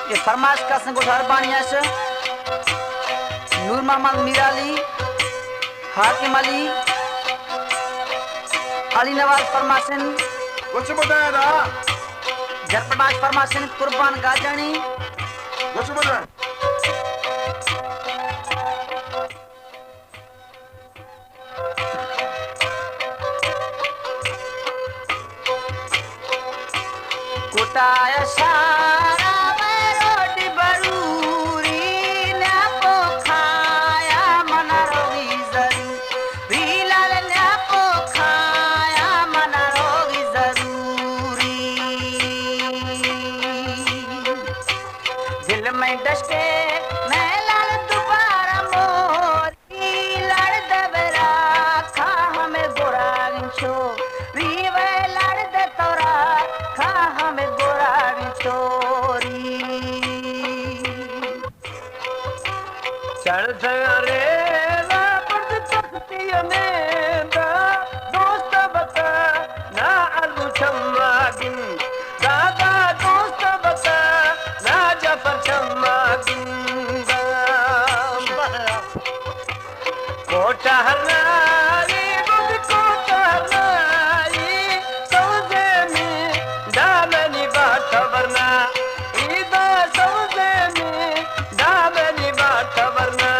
ये फरमाइश का संगठन बानिया से नूर मोहम्मद मीराली हाकिम अली अली नवाज फरमासन कुछ बताया था जयप्रकाश फरमासन कुर्बान गाजनी कुछ बताया कुटाया सारा रोटी बरूरी न्यापो खाया मना रोगी जरूरी लाल न्यापो खाया मना रोगी जरूरी दिल में डसके मैं लाल दोबारा मोरी लड़ दबरा खा हमें गोरा गिंचो रीवे लड़ दे तोरा खा हमें गोरा गिंचोरी चढ़ रे ना पड़ तख्ती ने दा दोस्त बता ना अलू छम्मा गिन दादा दोस्त बता ना जफर छम्मा गिन कोटा हनारी बुद कोटा हनारी सौदे में दामनी बात वरना ईदा सौदे में दामनी बात वरना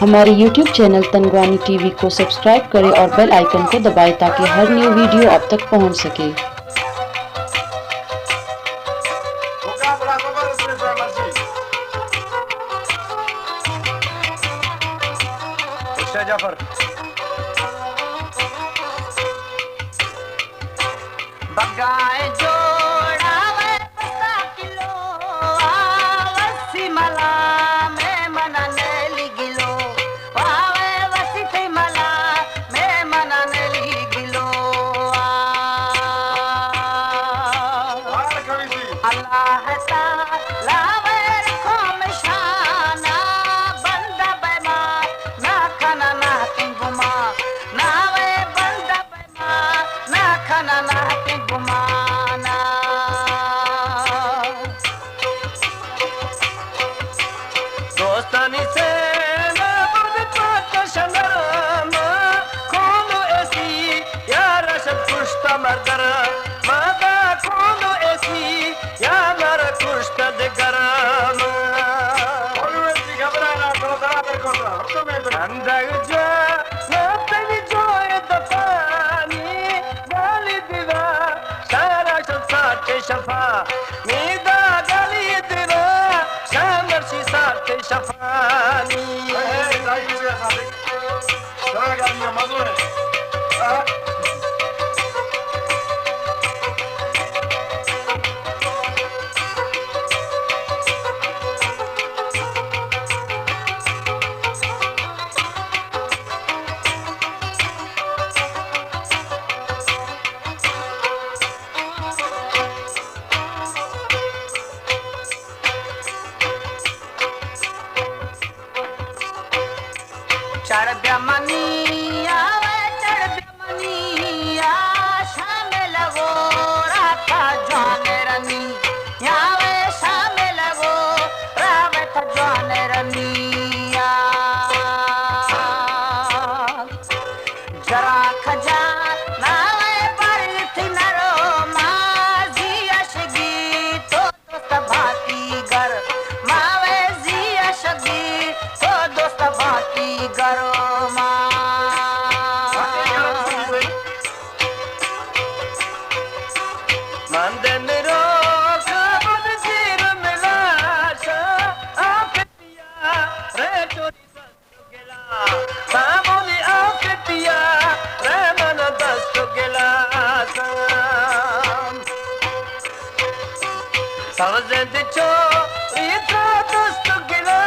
हमारे YouTube चैनल तनगवानी टीवी को सब्सक्राइब करें और बेल आइकन को दबाएं ताकि हर न्यू वीडियो आप तक पहुंच सके। होगा बड़ा खबर उसने मर्जी अच्छा जाफर बगाए जोड़ावे पता किलो आवसी मला में मनने लिगिलो आवे वसी थी मला में मनने लिगिलो बाहर खड़ी थी अल्लाह ताला रखो मिशाना बंदा बेमान ना खाना ना गुमा ना वे बंदा बेमान ना खाना ना गुमाना दोस्तानी से ना बुद पात शनामा खोलो ऐसी यार सब कुश्ता मरकर माता खोलो ऐसी यार कुश्ता दगराम और वैसी घबराना तो दरा कर कोता तो मैं तो अंदर जो ना तेरी जो ये दफानी गाली दिवा सारा सब साथे शफा नीदा गाली दिवा शामर सी साथे शफानी दाई से साथे दरा गाड़ी में मजो है चढ़ ब्रह्मनी आवे चढ़ ब्रह्मनी शाम लगो राता जान रनी आवे शाम लगो रावत जान रनी जरा खजा नावे पर थी नरो माजी अशगी तो दोस्त भाती घर मावे जी अशगी तो दोस्त भाती घरो मंदन रो कबद जीर मिलाशा आफतिया रे चोरी दस्त गेला सामोली आफतिया रे मन दस्त गेला सवजद चो इता दस्त गेला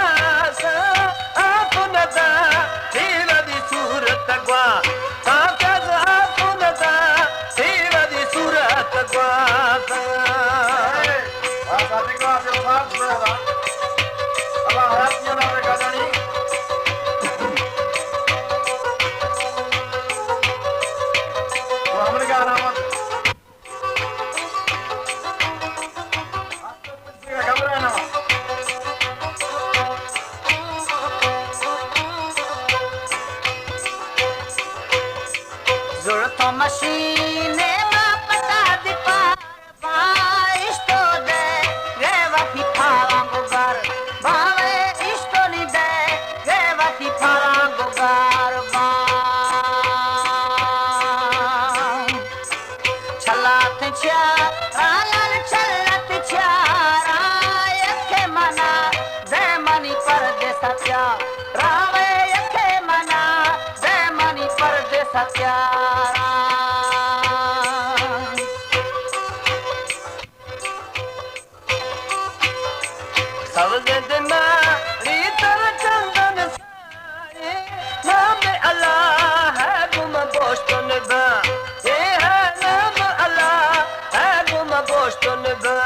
आपुनदा दीवादी सूरत गवा आकाज आपुनदा दीवादी सूरत गवा साथे को आसे साथ में था अल्लाह हाथ में ना रे गाड़ी तो हमने क्या नाम तो मशीने ना पता दी पार इस्तो दे रेवा की फारांगो घर बावे इस्तो नी दे रेवा की फारांगो घर बा छलात छा रायल छलत छा यखे मना दे मनी परदेसा प्या रावे यखे मना दे मनी परदेसा प्यारा सब दिन रीतर चंदन साए नाम अल्लाह है गुम गोश्त निभा ये है नाम अल्लाह है गुम गोश्त निभा